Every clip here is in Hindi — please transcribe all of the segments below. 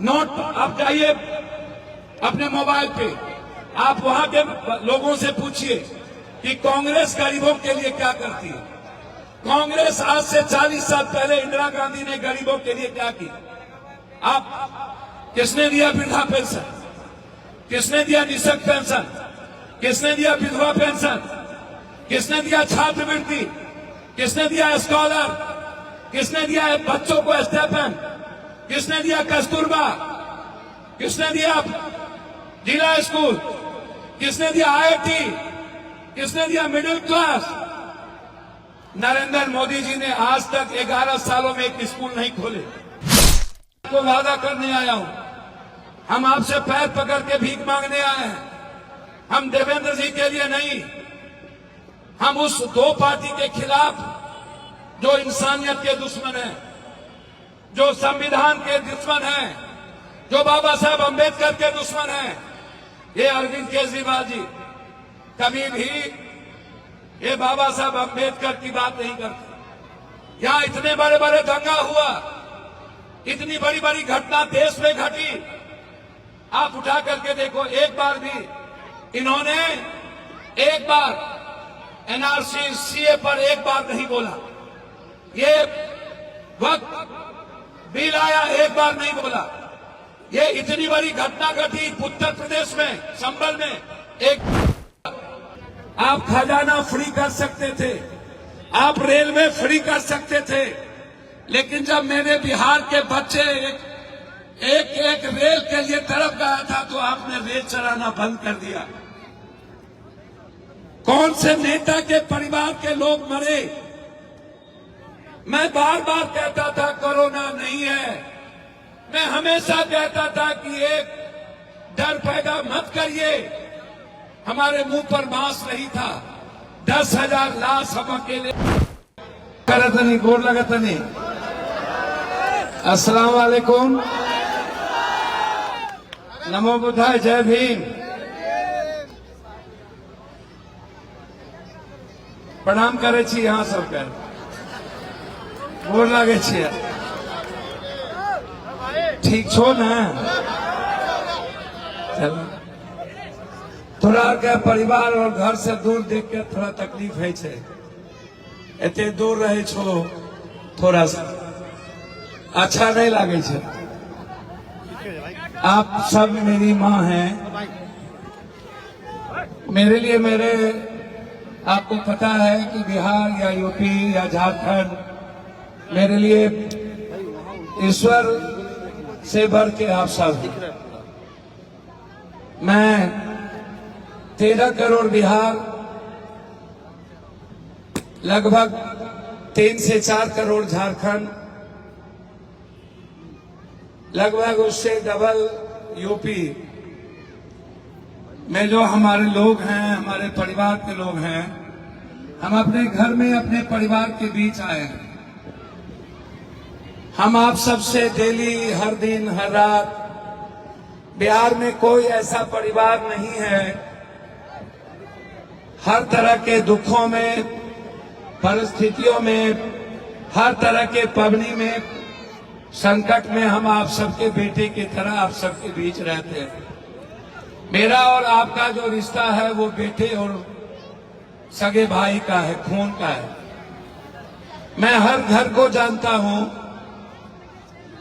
नोट आप जाइए अपने मोबाइल पे, आप वहां के लोगों से पूछिए कि कांग्रेस गरीबों के लिए क्या करती है। कांग्रेस आज से 40 साल पहले इंदिरा गांधी ने गरीबों के लिए क्या किया? आप किसने दिया वृद्धा पेंशन? किसने दिया निःशक्त पेंशन? किसने दिया विधवा पेंशन? किसने दिया छात्रवृत्ति? किसने दिया स्कॉलर? किसने दिया बच्चों को स्टाइपेंड? किसने दिया कस्तूरबा? किसने दिया जिला स्कूल? किसने दिया IIT? किसने दिया मिडिल क्लास? नरेंद्र मोदी जी ने आज तक 11 सालों में एक स्कूल नहीं खोले। को वादा करने आया हूं, हम आपसे पैर पकड़ के भीख मांगने आए हैं। हम देवेंद्र जी के लिए नहीं, हम उस दो पार्टी के खिलाफ जो इंसानियत के दुश्मन है, जो संविधान के दुश्मन है, जो बाबा साहब अम्बेडकर के दुश्मन है। ये अरविंद केजरीवाल जी कभी भी ये बाबा साहब अम्बेडकर की बात नहीं करते। यहां इतने बड़े बड़े दंगा हुआ, इतनी बड़ी बड़ी घटना देश में घटी, आप उठा करके देखो, एक बार भी इन्होंने एक बार NRC CA पर एक बार नहीं बोला। ये वक्त बिल आया, एक बार नहीं बोला। ये इतनी बड़ी घटना घटी उत्तर प्रदेश में, संभल में। एक आप खजाना फ्री कर सकते थे, आप रेलवे फ्री कर सकते थे, लेकिन जब मेरे बिहार के बच्चे एक रेल के लिए तरफ गया था तो आपने रेल चलाना बंद कर दिया। कौन से नेता के परिवार के लोग मरे? मैं बार बार कहता था कोरोना नहीं है, मैं हमेशा कहता था कि एक डर पैदा मत करिए। हमारे मुंह पर मांस नहीं था, 10,000 लाश हम अकेले करत नहीं, गोर लगत नहीं। अस्सलाम वालेकुम, नमो बुद्धाय, जय भीम। प्रणाम करे छी यहाँ सबके, गोर लगे छी। ठीक छो ना? चलो, थोड़ा के परिवार और घर से दूर देख के थोड़ा तकलीफ है छे। एते दूर रहे छो, थोड़ा सा अच्छा नहीं लगे छे। आप सब मेरी माँ हैं, मेरे लिए आपको पता है कि बिहार या यूपी या झारखंड मेरे लिए ईश्वर से बढ़ के आप सब। मैं 13 करोड़ बिहार, लगभग 3 से 4 करोड़ झारखंड, लगभग उससे डबल यूपी में जो हमारे लोग हैं, हमारे परिवार के लोग हैं, हम अपने घर में अपने परिवार के बीच आए हैं। हम आप सबसे डेली, हर दिन, हर रात, बिहार में कोई ऐसा परिवार नहीं है, हर तरह के दुखों में, परिस्थितियों में, हर तरह के पबनी में, संकट में हम आप सबके बेटे की तरह आप सबके बीच रहते हैं। मेरा और आपका जो रिश्ता है वो बेटे और सगे भाई का है, खून का है। मैं हर घर को जानता हूं,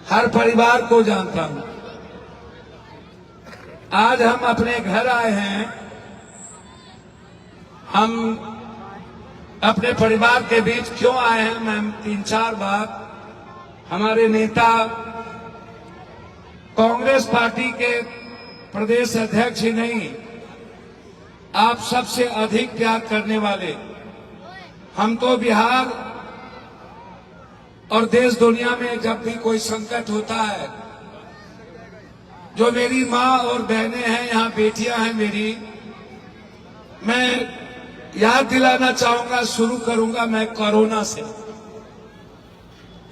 हर परिवार को जानता हूं। आज हम अपने घर आए हैं, हम अपने परिवार के बीच क्यों आए हैं? मैं 3-4 बार हमारे नेता, कांग्रेस पार्टी के प्रदेश अध्यक्ष ही नहीं, आप सबसे अधिक प्यार करने वाले, हम तो बिहार और देश दुनिया में जब भी कोई संकट होता है, जो मेरी माँ और बहनें हैं, यहाँ बेटियां हैं मेरी, मैं याद दिलाना चाहूंगा, शुरू करूंगा मैं कोरोना से।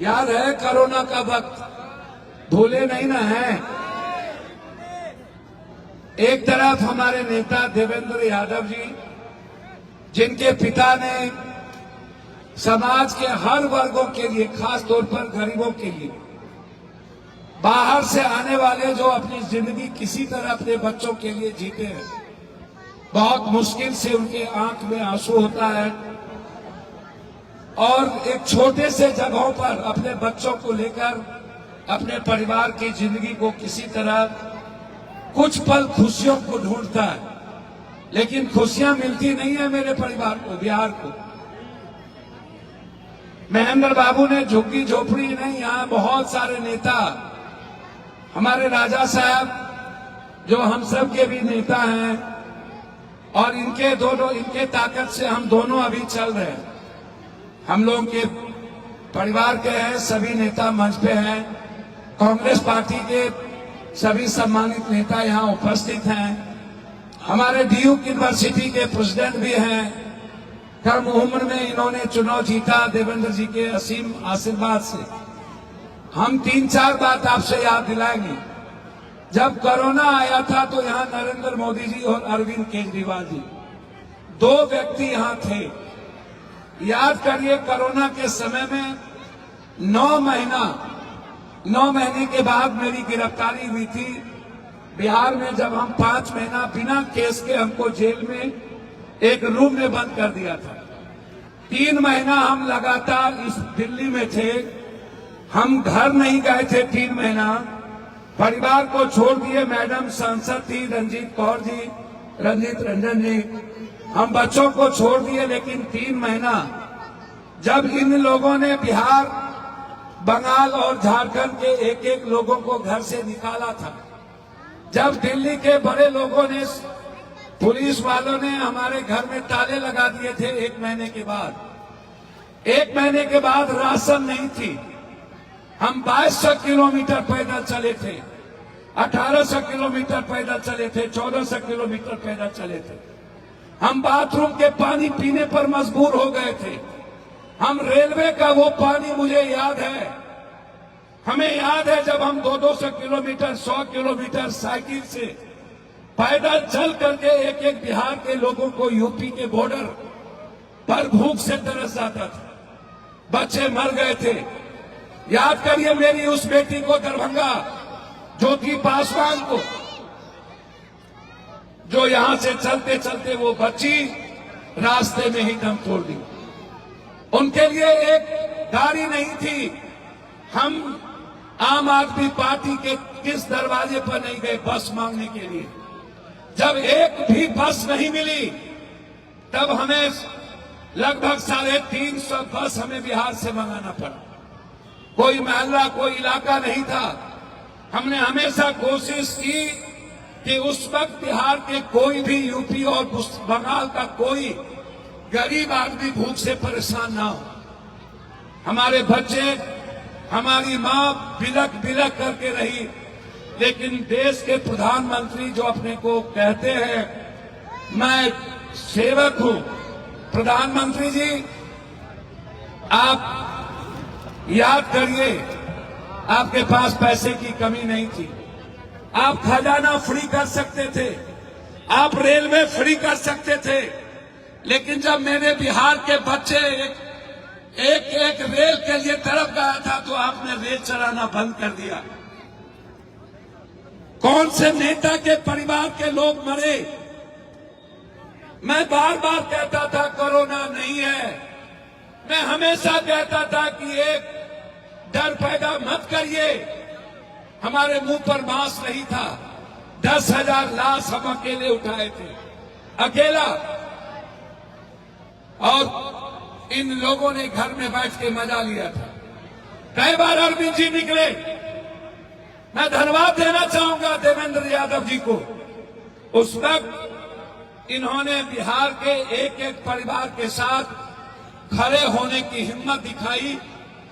याद है कोरोना का वक्त, भूले नहीं ना है। एक तरफ हमारे नेता देवेंद्र यादव जी, जिनके पिता ने समाज के हर वर्गों के लिए, खास तौर पर गरीबों के लिए बाहर से आने वाले जो अपनी जिंदगी किसी तरह अपने बच्चों के लिए जीते हैं, बहुत मुश्किल से उनके आंख में आंसू होता है और एक छोटे से जगहों पर अपने बच्चों को लेकर अपने परिवार की जिंदगी को किसी तरह कुछ पल खुशियों को ढूंढता है, लेकिन खुशियां मिलती नहीं है मेरे परिवार को, बिहार को। महेंद्र बाबू ने झुग्गी झोपड़ी नहीं, यहाँ बहुत सारे नेता, हमारे राजा साहब जो हम सब के भी नेता हैं और इनके ताकत से हम दोनों अभी चल रहे हैं। हम लोगों के परिवार के हैं, सभी नेता मंच पे हैं। कांग्रेस पार्टी के सभी सम्मानित नेता यहाँ उपस्थित हैं। हमारे ड्यूक यूनिवर्सिटी के प्रेसिडेंट भी हैं। कम उम्र में इन्होंने चुनाव जीता देवेंद्र जी के असीम आशीर्वाद से। हम 3-4 बात आपसे याद दिलाएंगे। जब कोरोना आया था तो यहाँ नरेंद्र मोदी जी और अरविंद केजरीवाल जी, 2 व्यक्ति यहाँ थे। याद करिए, कोरोना के समय में 9 महीने के बाद मेरी गिरफ्तारी हुई थी बिहार में, जब हम 5 महीना बिना केस के हमको जेल में एक रूम में बंद कर दिया था। 3 महीना हम लगातार इस दिल्ली में थे, हम घर नहीं गए थे 3 महीना, परिवार को छोड़ दिए। मैडम सांसद थी रंजीत कौर जी, रंजीत रंजन जी, हम बच्चों को छोड़ दिए। लेकिन 3 महीना जब इन लोगों ने बिहार, बंगाल और झारखंड के एक लोगों को घर से निकाला था, जब दिल्ली के बड़े लोगों ने, पुलिस वालों ने हमारे घर में ताले लगा दिए थे 1 महीने के बाद, 1 महीने के बाद राशन नहीं थी। हम 2200 किलोमीटर पैदल चले थे, 1800 किलोमीटर पैदल चले थे, 1400 किलोमीटर पैदल चले थे। हम बाथरूम के पानी पीने पर मजबूर हो गए थे। हम रेलवे का वो पानी, मुझे याद है, हमें याद है जब हम 200 किलोमीटर, 100 किलोमीटर साइकिल से पैदल चल करके एक बिहार के लोगों को यूपी के बॉर्डर पर भूख से तरस जाता था, बच्चे मर गए थे। याद करिए मेरी उस बेटी को दरभंगा, ज्योति पासवान को, जो यहां से चलते चलते वो बच्ची रास्ते में ही दम तोड़ दी। उनके लिए एक गाड़ी नहीं थी। हम आम आदमी पार्टी के किस दरवाजे पर नहीं गए बस मांगने के लिए। जब एक भी बस नहीं मिली तब हमें लगभग 350 बस हमें बिहार से मंगाना पड़ा। कोई मोहल्ला, कोई इलाका नहीं था। हमने हमेशा कोशिश की कि उस वक्त बिहार के कोई भी, यूपी और बंगाल का कोई गरीब आदमी भूख से परेशान ना हो। हमारे बच्चे, हमारी मां बिलक बिलक करके रही, लेकिन देश के प्रधानमंत्री जो अपने को कहते हैं मैं सेवक हूं, प्रधानमंत्री जी आप याद करिए, आपके पास पैसे की कमी नहीं थी। आप खजाना फ्री कर सकते थे, आप रेलवे फ्री कर सकते थे, लेकिन जब मेरे बिहार के बच्चे एक रेल के लिए तरफ गया था तो आपने रेल चलाना बंद कर दिया। कौन से नेता के परिवार के लोग मरे? मैं बार बार कहता था कोरोना नहीं है। मैं हमेशा कहता था कि एक डर पैदा मत करिए। हमारे मुंह पर मांस नहीं था। 10,000 लाश हम अकेले उठाए थे, अकेला, और इन लोगों ने घर में बैठ के मजा लिया था। कई बार अरविंद जी निकले। मैं धन्यवाद देना चाहूंगा देवेंद्र यादव जी को। उस वक्त इन्होंने बिहार के एक परिवार के साथ खड़े होने की हिम्मत दिखाई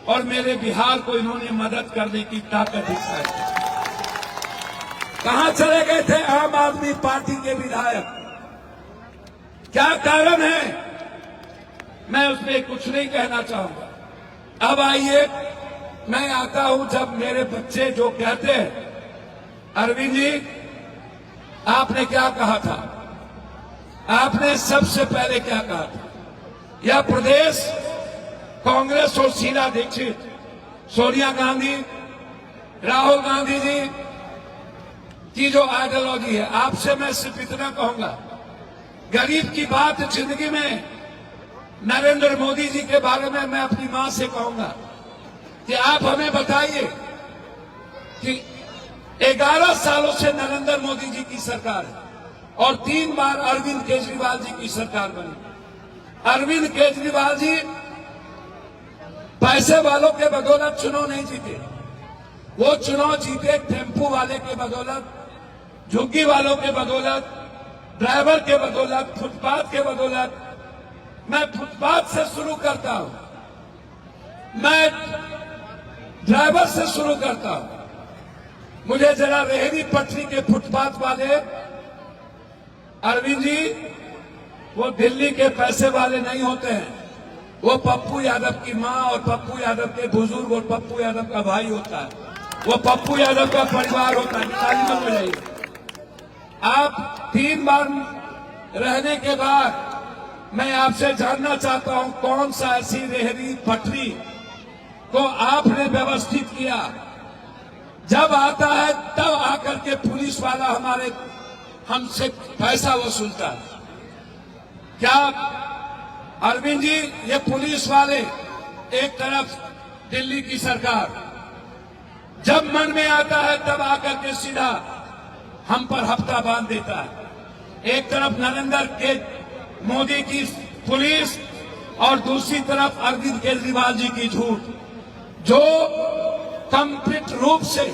और मेरे बिहार को इन्होंने मदद करने की ताकत दिखाई। कहां चले गए थे आम आदमी पार्टी के विधायक? क्या कारण है? मैं उसमें कुछ नहीं कहना चाहूंगा। अब आइए, मैं आता हूं जब मेरे बच्चे जो कहते हैं, अरविंद जी आपने क्या कहा था? आपने सबसे पहले क्या कहा था? यह प्रदेश, कांग्रेस और शीला दीक्षित, सोनिया गांधी राहुल गांधी जी की जो आइडियोलॉजी है, आपसे मैं सिर्फ इतना कहूंगा, गरीब की बात जिंदगी में नरेंद्र मोदी जी के बारे में मैं अपनी मां से कहूंगा कि आप हमें बताइए कि 11 सालों से नरेंद्र मोदी जी की सरकार है और 3 बार अरविंद केजरीवाल जी की सरकार बनी। अरविंद केजरीवाल जी पैसे वालों के बदौलत चुनाव नहीं जीते, वो चुनाव जीते टेम्पू वाले के बदौलत, झुग्गी वालों के बदौलत, ड्राइवर के बदौलत, फुटपाथ के बदौलत। मैं फुटपाथ से शुरू करता हूं, मैं ड्राइवर से शुरू करता हूं। मुझे जरा रेहड़ी पटरी के फुटपाथ वाले अरविंद जी, वो दिल्ली के पैसे वाले नहीं होते हैं, वो पप्पू यादव की मां और पप्पू यादव के बुजुर्ग और पप्पू यादव का भाई होता है, वो पप्पू यादव का परिवार होता है। ताली मत बजाइए। आप 3 बार रहने के बाद मैं आपसे जानना चाहता हूं, कौन सा ऐसी रेहड़ी पटरी को आपने व्यवस्थित किया, जब आता है तब आकर के पुलिस वाला हमसे पैसा वसूलता है? क्या अरविंद जी, ये पुलिस वाले एक तरफ दिल्ली की सरकार, जब मन में आता है तब आकर के सीधा हम पर हफ्ता बांध देता है। एक तरफ नरेंद्र के मोदी की पुलिस और दूसरी तरफ अरविंद केजरीवाल जी की झूठ, जो कंप्लीट रूप से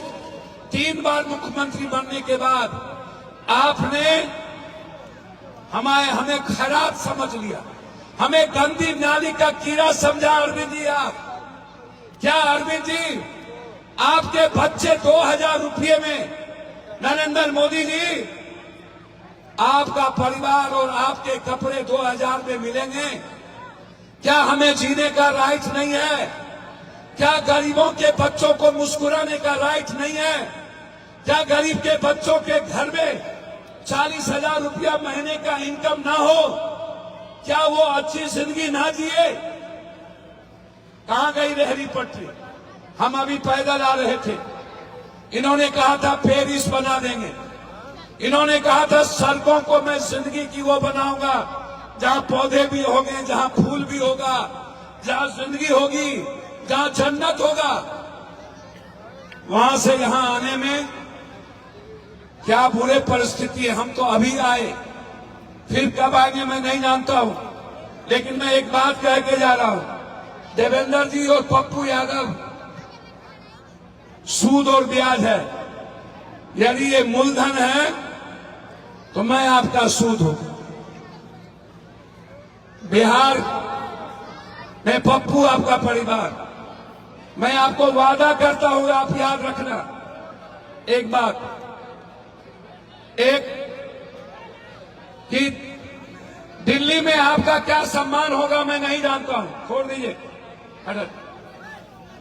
3 बार मुख्यमंत्री बनने के बाद आपने हमें खराब समझ लिया, हमें गंदी नाली का कीड़ा समझा। अरविंद जी, आप क्या, अरविंद जी आपके बच्चे 2000 रुपये में, नरेंद्र मोदी जी आपका परिवार और आपके कपड़े 2000 में मिलेंगे? क्या हमें जीने का राइट नहीं है? क्या गरीबों के बच्चों को मुस्कुराने का राइट नहीं है? क्या गरीब के बच्चों के घर में 40,000 रुपया महीने का इनकम ना हो? क्या वो अच्छी जिंदगी ना जिए? कहां गई रेहड़ी पटरी? हम अभी पैदल आ रहे थे, इन्होंने कहा था पेरिस बना देंगे, इन्होंने कहा था सड़कों को मैं जिंदगी की वो बनाऊंगा जहां पौधे भी होंगे, जहां फूल भी होगा, जहां जिंदगी होगी, जहां जन्नत होगा। वहां से यहां आने में क्या बुरे परिस्थिति है। हम तो अभी आए, फिर कब आएंगे मैं नहीं जानता हूं, लेकिन मैं एक बात कह के जा रहा हूं, देवेंद्र जी और पप्पू यादव, सूद और ब्याज है, यदि ये मूलधन है तो मैं आपका सूद हूं। बिहार में पप्पू आपका परिवार, मैं आपको वादा करता हूं, आप याद रखना एक बात, एक कि दिल्ली में आपका क्या सम्मान होगा मैं नहीं जानता हूं, छोड़ दीजिए।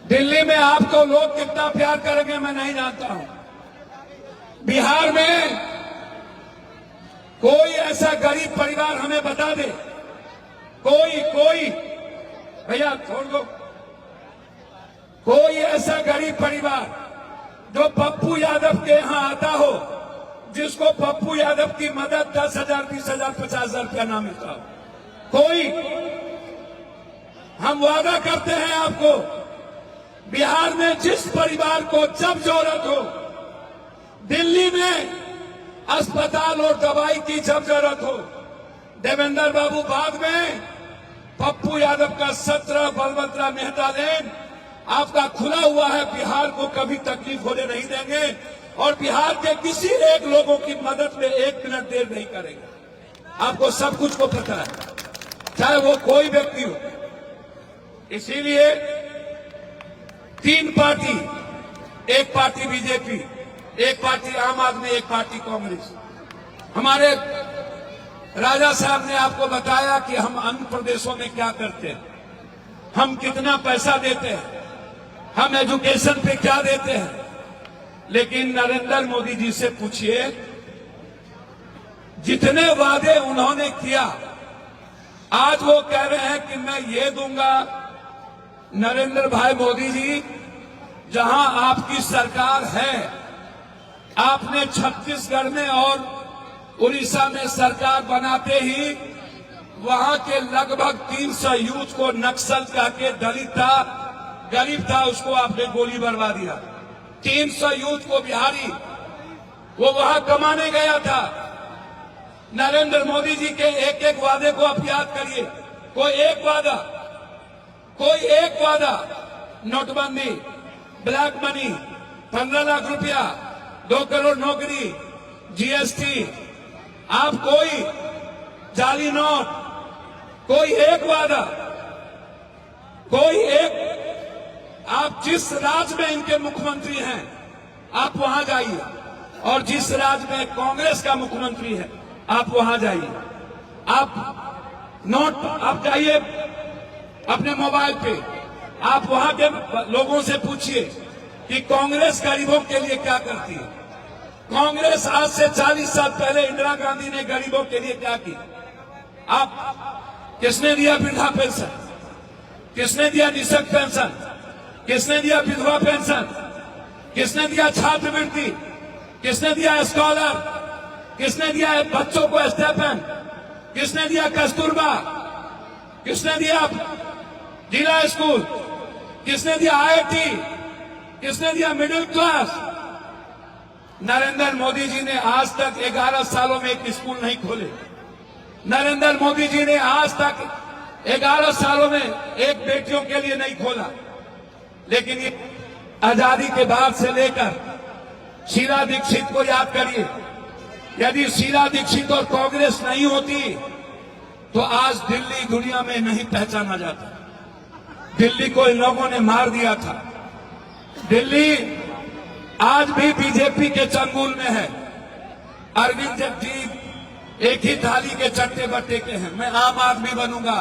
दिल्ली में आपको लोग कितना प्यार करेंगे मैं नहीं जानता हूं। बिहार में कोई ऐसा गरीब परिवार हमें बता दे, कोई भैया छोड़ दो, कोई ऐसा गरीब परिवार जो पप्पू यादव के यहां आता हो, जिसको पप्पू यादव की मदद 10,000, 20,000, 50,000 रुपया ना मिलता हो। कोई, हम वादा करते हैं आपको, बिहार में जिस परिवार को जब जरूरत हो, दिल्ली में अस्पताल और दवाई की जब जरूरत हो, देवेंद्र बाबू बाद में पप्पू यादव का 17 बलवंतरा मेहता लेन आपका खुला हुआ है, बिहार को कभी तकलीफ होने नहीं देंगे और बिहार के किसी एक लोगों की मदद में 1 मिनट देर नहीं करेंगे। आपको सब कुछ को पता है, चाहे वो कोई व्यक्ति हो। इसीलिए 3 पार्टी, एक पार्टी बीजेपी, एक पार्टी आम आदमी, एक पार्टी कांग्रेस। हमारे राजा साहब ने आपको बताया कि हम अन्य प्रदेशों में क्या करते हैं, हम कितना पैसा देते हैं, हम एजुकेशन पे क्या देते हैं। लेकिन नरेंद्र मोदी जी से पूछिए, जितने वादे उन्होंने किया, आज वो कह रहे हैं कि मैं ये दूंगा। नरेंद्र भाई मोदी जी, जहां आपकी सरकार है, आपने छत्तीसगढ़ में और उड़ीसा में सरकार बनाते ही वहां के लगभग 300 यूथ को नक्सल कह के दलित था, गरीब था, उसको आपने गोली मरवा दिया। 300 यूथ को बिहारी वो वहां कमाने गया था। नरेंद्र मोदी जी के एक एक वादे को आप याद करिए। कोई एक वादा, नोटबंदी, ब्लैक मनी, 15 लाख रुपया, 2 करोड़ नौकरी, जीएसटी, आप कोई जाली नोट, कोई एक वादा, आप जिस राज्य में इनके मुख्यमंत्री हैं आप वहां जाइए, और जिस राज्य में कांग्रेस का मुख्यमंत्री है आप वहां जाइए। आप जाइए अपने मोबाइल पे, आप वहां के लोगों से पूछिए कि कांग्रेस गरीबों के लिए क्या करती है। कांग्रेस आज से 40 साल पहले इंदिरा गांधी ने गरीबों के लिए क्या किया? आप किसने दिया वृद्धा पेंशन? किसने दिया निःशक्त पेंशन? किसने दिया विधवा पेंशन? किसने दिया छात्रवृत्ति? किसने दिया स्कॉलर? किसने दिया बच्चों को स्टाइपेंड? किसने दिया कस्तूरबा? किसने दिया जिला स्कूल? किसने दिया आईआईटी? किसने दिया मिडिल क्लास? नरेंद्र मोदी जी ने आज तक 11 सालों में एक स्कूल नहीं खोले। नरेंद्र मोदी जी ने आज तक 11 सालों में एक बेटियों के लिए नहीं खोला। लेकिन ये आजादी के बाद से लेकर शीला दीक्षित को याद करिए। यदि शीला दीक्षित और कांग्रेस नहीं होती तो आज दिल्ली दुनिया में नहीं पहचाना जाता। दिल्ली को इन लोगों ने मार दिया था। दिल्ली आज भी बीजेपी के चंगुल में है। अरविंद जगजीत एक ही थाली के चट्टे बट्टे के हैं। मैं आम आदमी बनूंगा।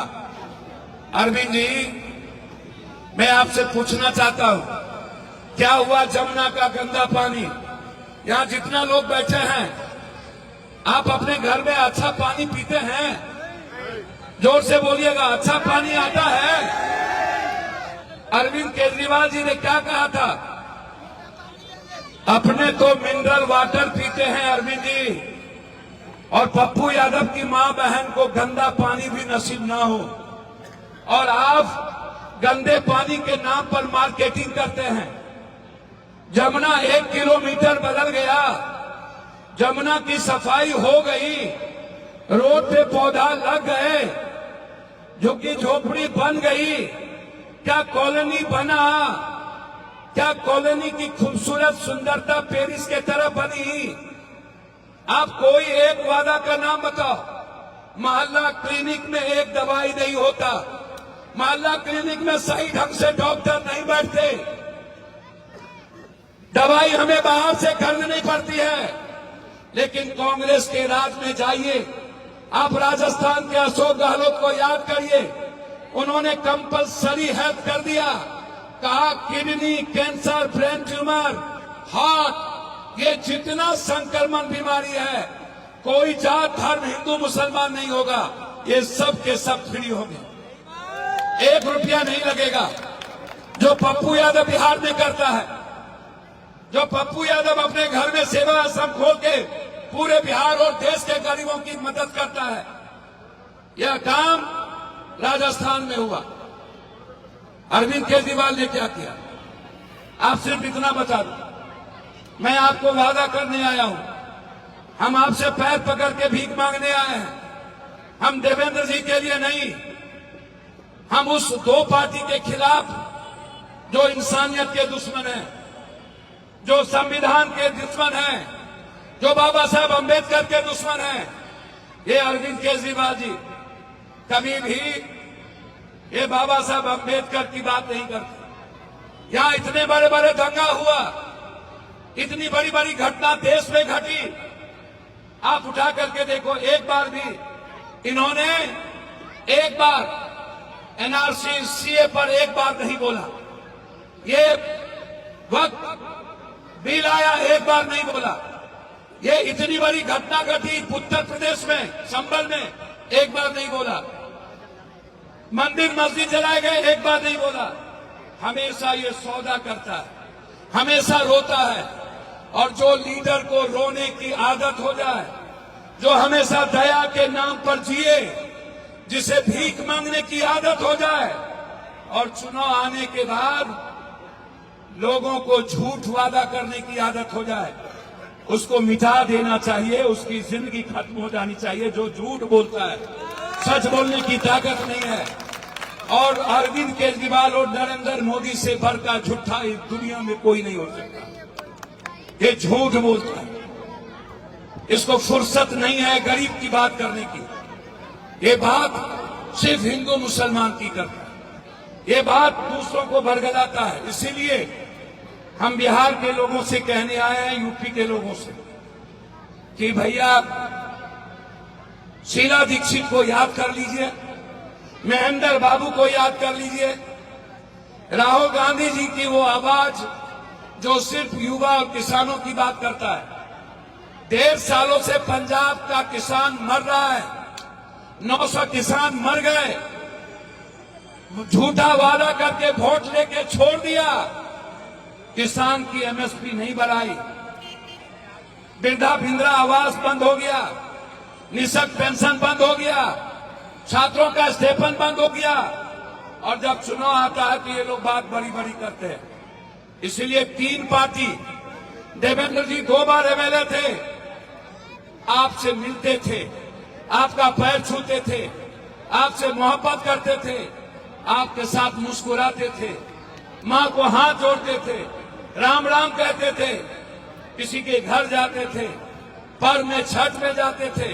अरविंद जी, मैं आपसे पूछना चाहता हूं, क्या हुआ जमुना का गंदा पानी? यहां जितना लोग बैठे हैं, आप अपने घर में अच्छा पानी पीते हैं? जोर से बोलिएगा, अच्छा पानी आता है? अरविंद केजरीवाल जी ने क्या कहा था? अपने तो मिनरल वाटर पीते हैं अरविंद जी, और पप्पू यादव की मां बहन को गंदा पानी भी नसीब ना हो, और आप गंदे पानी के नाम पर मार्केटिंग करते हैं। जमुना 1 किलोमीटर बदल गया, जमुना की सफाई हो गई, रोड पे पौधा लग गए, झुग्गी झोपड़ी बन गई। क्या कॉलोनी बना? क्या कॉलोनी की खूबसूरत सुंदरता पेरिस के तरह बनी? आप कोई एक वादा का नाम बताओ। मोहल्ला क्लिनिक में एक दवाई नहीं होता, मोहल्ला क्लिनिक में सही ढंग से डॉक्टर नहीं बैठते, दवाई हमें बाहर से खरीदनी पड़ती है। लेकिन कांग्रेस के राज में जाइए, आप राजस्थान के अशोक गहलोत को याद करिए, उन्होंने कंपलसरी हेल्थ कर दिया। कहा kidney, cancer, brain tumour, heart, ये जितना संक्रमण बीमारी है, कोई जात धर्म हिंदू मुसलमान नहीं होगा, ये सब के सब फ्री होंगे, 1 रुपया नहीं लगेगा। जो पप्पू यादव बिहार में करता है, जो पप्पू यादव अपने घर में सेवा आश्रम खोल के पूरे बिहार और देश के गरीबों की मदद करता है, यह काम राजस्थान में हुआ। अरविंद केजरीवाल ने क्या किया? आप सिर्फ इतना बता दो, मैं आपको वादा करने आया हूं, हम आपसे पैर पकड़ के भीख मांगने आए हैं। हम देवेंद्र जी के लिए नहीं, हम उस 2 पार्टी के खिलाफ जो इंसानियत के दुश्मन है, जो संविधान के दुश्मन है, जो बाबा साहब अंबेडकर के दुश्मन है। ये अरविंद केजरीवाल जी कभी भी ये बाबा साहब अंबेडकर की बात नहीं करते। यहां इतने बड़े बड़े दंगा हुआ, इतनी बड़ी बड़ी घटना देश में घटी, आप उठा करके देखो, एक बार भी इन्होंने एक बार एनआरसी सीए पर एक बार नहीं बोला। ये वक्त बिल आया, एक बार नहीं बोला। ये इतनी बड़ी घटना घटी उत्तर प्रदेश में, संभल में, एक बार नहीं बोला। मंदिर मस्जिद जलाए गए, एक बार नहीं बोला। हमेशा ये सौदा करता है। हमेशा रोता है, और जो लीडर को रोने की आदत हो जाए, जो हमेशा दया के नाम पर जिए, जिसे भीख मांगने की आदत हो जाए, और चुनाव आने के बाद लोगों को झूठ वादा करने की आदत हो जाए, उसको मिटा देना चाहिए। उसकी जिंदगी खत्म हो जानी चाहिए। जो झूठ बोलता है, सच बोलने की ताकत नहीं है। और अरविंद केजरीवाल और नरेंद्र मोदी से बढ़कर झूठा इस दुनिया में कोई नहीं हो सकता। ये झूठ बोलता है, इसको फुर्सत नहीं है गरीब की बात करने की। ये बात सिर्फ हिंदू मुसलमान की करता है, ये बात दूसरों को बरगलाता है। इसीलिए हम बिहार के लोगों से कहने आए हैं, यूपी के लोगों से, कि भैया शीला दीक्षित को याद कर लीजिए, महेंद्र बाबू को याद कर लीजिए, राहुल गांधी जी की वो आवाज जो सिर्फ युवा और किसानों की बात करता है। 1.5 सालों से पंजाब का किसान मर रहा है, 900 किसान मर गए, झूठा वादा करके वोट लेके छोड़ दिया, किसान की एमएसपी नहीं बढ़ाई, वृद्धा इंदिरा आवास बंद हो गया, निःशक्त पेंशन बंद हो गया, छात्रों का स्टेपन बंद हो गया। और जब चुनाव आता है तो ये लोग बात बड़ी बड़ी करते हैं। इसीलिए 3 पार्टी, देवेंद्र जी 2 बार एमएलए थे, आपसे मिलते थे, आपका पैर छूते थे, आपसे मोहब्बत करते थे, आपके साथ मुस्कुराते थे, मां को हाथ जोड़ते थे, राम राम कहते थे, किसी के घर जाते थे, पर्व में छठ में जाते थे।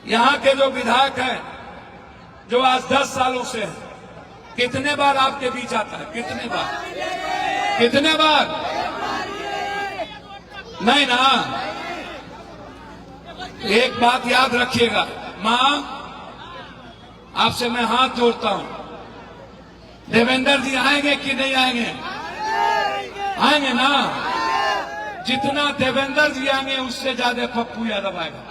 यहाँ के जो विधायक हैं, जो आज 10 सालों से हैं, कितने बार आपके बीच आता है? कितने बार? कितने बार? नहीं ना। एक बात याद रखिएगा, मां आपसे मैं हाथ जोड़ता हूं, देवेंद्र जी आएंगे कि नहीं आएंगे? आएंगे ना। जितना देवेंद्र जी आएंगे उससे ज्यादा पप्पू यादव आएगा,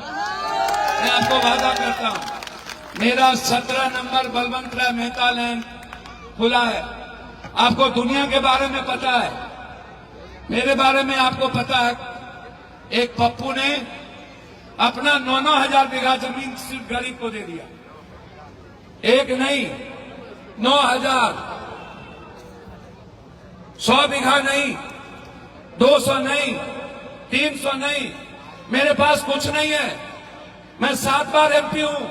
मैं आपको वादा करता हूं। मेरा 17 नंबर बलवंत राय मेहता लैन खुला है। आपको दुनिया के बारे में पता है, मेरे बारे में आपको पता है। एक पप्पू ने अपना 9-9 हजार बीघा जमीन सिर्फ गरीब को दे दिया। एक नहीं, 9,000, 100 बीघा नहीं, 200 नहीं, 300 नहीं। मेरे पास कुछ नहीं है। मैं 7 बार एमपी हूं।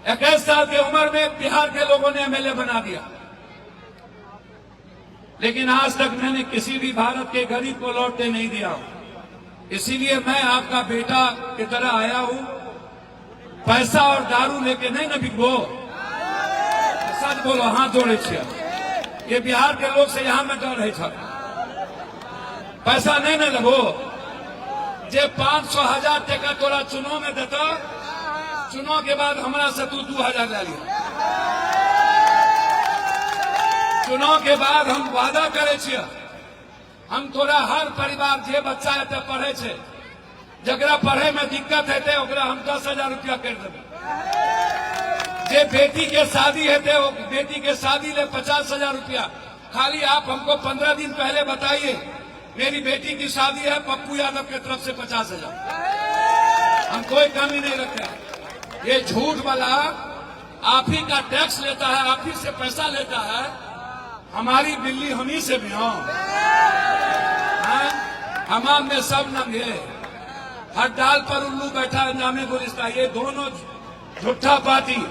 21 साल की उम्र में बिहार के लोगों ने एमएलए बना दिया, लेकिन आज तक मैंने किसी भी भारत के गरीब को लौटने नहीं दिया हूं। इसीलिए मैं आपका बेटा की तरह आया हूं। पैसा और दारू लेके नहीं ना बिको, सच बोलो, हाथ जोड़े छे। ये बिहार के लोग से यहाँ में डर है, पैसा नहीं ना लगो। जे 500,000 टका तोरा चुनाव में देता, चुनाव के बाद हमारा से तू 2,000 ले लिया। चुनाव के बाद हम वादा करे छियै, हम तोरा हर परिवार जे बच्चा हेतै पढ़े छे, जकरा पढ़े में दिक्कत हेतै ओकरा हम 10,000 रुपया कर देबै। जे बेटी के शादी हेतै वो बेटी के शादी ले 50,000 रुपया। खाली आप हमको 15 दिन पहले बताइए, मेरी बेटी की शादी है, पप्पू यादव की तरफ से 50,000। हम कोई कमी नहीं रखे। ये झूठ वाला आप ही का टैक्स लेता है, आप ही से पैसा लेता है। हमारी बिल्ली हम ही से भी हो। हमाम में सब नंगे, हर डाल पर उल्लू बैठा है, नामे गुलिस्ता। ये दोनों झूठा पार्टी,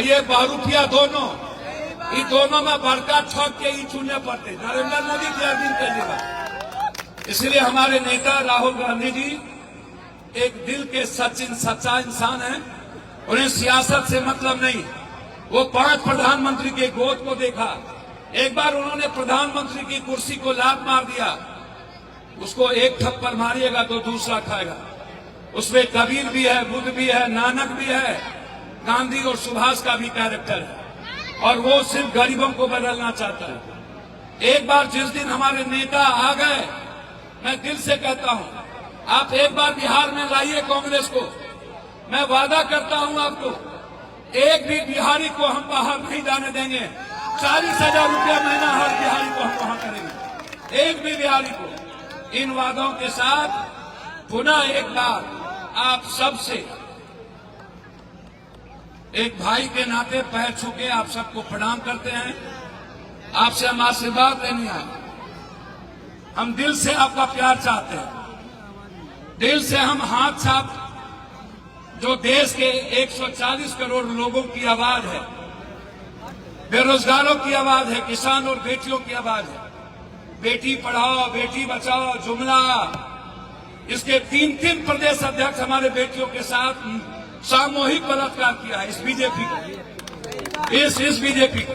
ये बहुरूपिया दोनों, ये दोनों में बड़का ठोक के ही चुनने पड़ते, नरेंद्र मोदी के अरविंद केजरीवाल। इसलिए हमारे नेता राहुल गांधी जी एक दिल के सच्चा इंसान हैं। उन्हें सियासत से मतलब नहीं। वो 5 प्रधानमंत्री के गोद को देखा। एक बार उन्होंने प्रधानमंत्री की कुर्सी को लात मार दिया, उसको एक थप्पड़ मारिएगा तो दूसरा खाएगा। उसमें कबीर भी है, बुद्ध भी है, नानक भी है, गांधी और सुभाष का भी कैरेक्टर है। और वो सिर्फ गरीबों को बदलना चाहता है। एक बार जिस दिन हमारे नेता आ गए, मैं दिल से कहता हूं, आप एक बार बिहार में लाइए कांग्रेस को। मैं वादा करता हूं आपको, एक भी बिहारी को हम बाहर नहीं जाने देंगे। 40,000 रुपया महीना हर बिहारी को हम वहां करेंगे। एक भी बिहारी को इन वादों के साथ पुनः एक बार आप सबसे एक भाई के नाते पैर छू के आप सबको प्रणाम करते हैं। आपसे हम आशीर्वाद लेने आए। हम दिल से आपका प्यार चाहते हैं। दिल से हम हाथ छाप जो देश के 140 करोड़ लोगों की आवाज है, बेरोजगारों की आवाज है, किसान और बेटियों की आवाज है। बेटी पढ़ाओ बेटी बचाओ जुमला, इसके 3 प्रदेश अध्यक्ष हमारे बेटियों के साथ सामूहिक बलात्कार किया है इस बीजेपी को, इस बीजेपी को।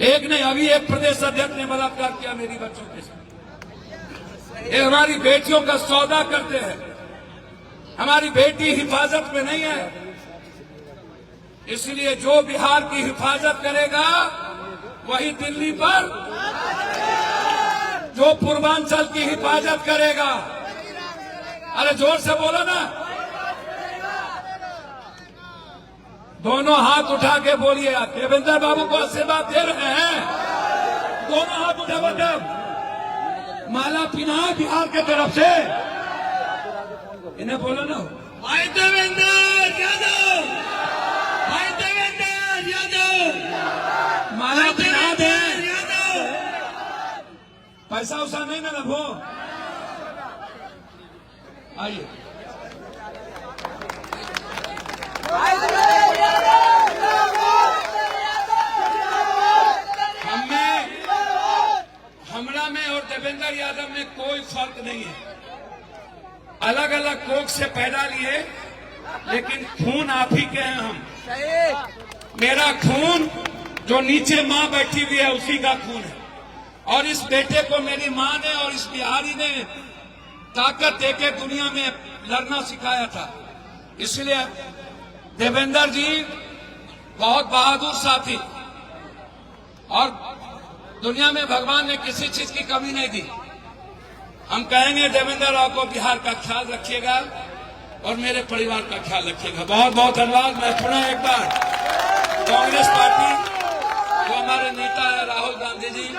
एक ने अभी एक प्रदेश अध्यक्ष ने बलात्कार किया मेरी बच्चों के साथ। ये हमारी बेटियों का सौदा करते हैं। हमारी बेटी हिफाजत में नहीं है, इसलिए जो बिहार की हिफाजत करेगा वही दिल्ली पर, जो पूर्वांचल की हिफाजत करेगा, अरे जोर से बोलो ना, दोनों हाथ उठा के बोलिए। देवेंद्र बाबू को आशीर्वाद दे रहे हैं, दोनों हाथ उठा मतलब माला पिनाए बिहार के तरफ से। इन्हें बोलो ना, भाई देवेंद्र यादव, भाई देवेंद्र यादव, माला पिना दे। पैसा उसा नहीं ना लगो। आइए हमरा में और देवेंद्र यादव में कोई फर्क नहीं है। अलग अलग कोख से पैदा लिए, लेकिन खून आप ही के हैं हम। मेरा खून जो नीचे मां बैठी हुई है उसी का खून है, और इस बेटे को मेरी मां ने और इस बिहारी ने ताकत देके दुनिया में लड़ना सिखाया था। इसलिए देवेंद्र जी बहुत बहादुर साथी, और दुनिया में भगवान ने किसी चीज की कमी नहीं दी। हम कहेंगे देवेंद्र राव को बिहार का ख्याल रखिएगा और मेरे परिवार का ख्याल रखिएगा। बहुत बहुत धन्यवाद। मैं पुनः एक बार कांग्रेस पार्टी जो हमारे नेता है राहुल गांधी जी